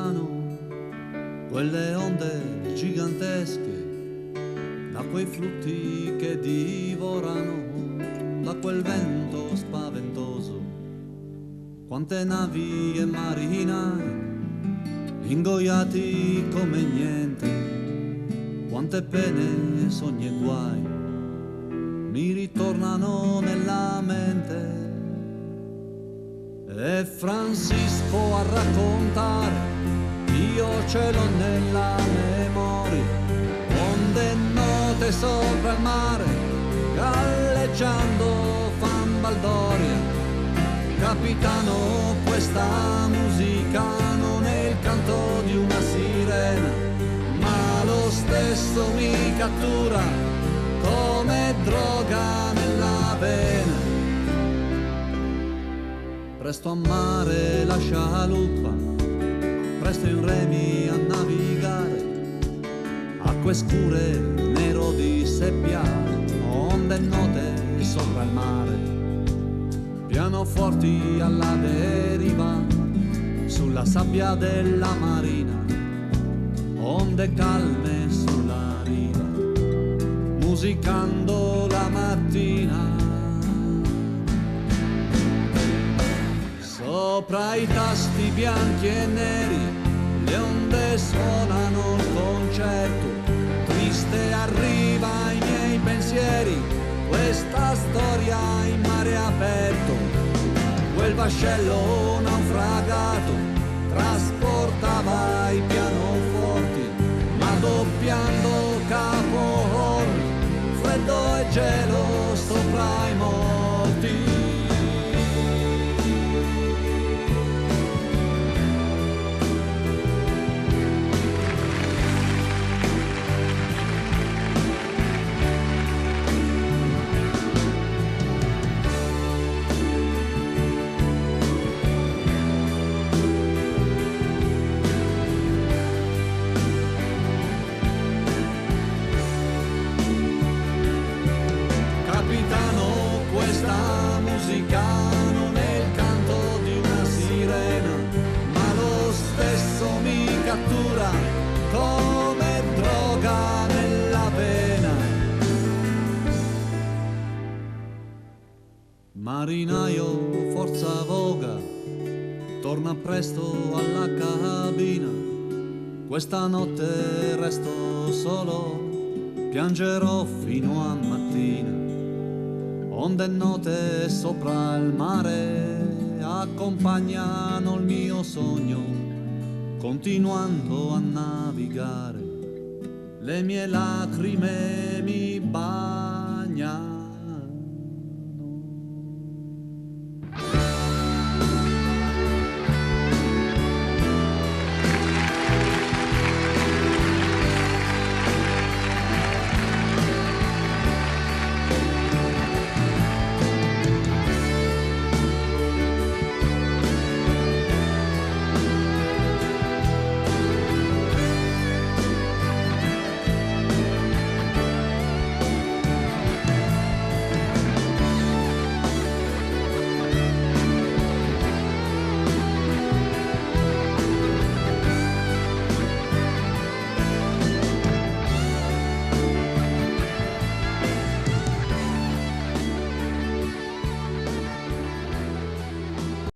lontano quelle onde gigantesche, da quei flutti che divorano, da quel vento spaventoso. Quante navi e marinai ingoiati come niente, quante pene, sogni e guai mi ritornano nella mente. E Francisco a raccontare, io ce l'ho nella memoria, onde note sopra il mare, galleggiando fan baldoria. Capitano, questa musica non è il canto di una sirena, ma lo stesso mi cattura come droga nella vena. Presto a mare la scialuppa, presto in remi a navigare, acque scure, nero di seppia, onde note sopra il mare. Pianoforti alla deriva, sulla sabbia della marina, onde calme sulla riva, musicando la mattina. Sopra i tasti bianchi e neri, le onde suonano il concerto, triste arriva ai miei pensieri, questa storia in mare aperto. Quel vascello naufragato trasportava i pianoforti, ma doppiando capovolli, freddo e gelo sopra i morti. Cattura come droga nella vena. Marinaio, forza voga, torna presto alla cabina. Questa notte resto solo, piangerò fino a mattina. Onde note sopra il mare accompagnano il mio sogno, continuando a navigare, le mie lacrime mi bagnano.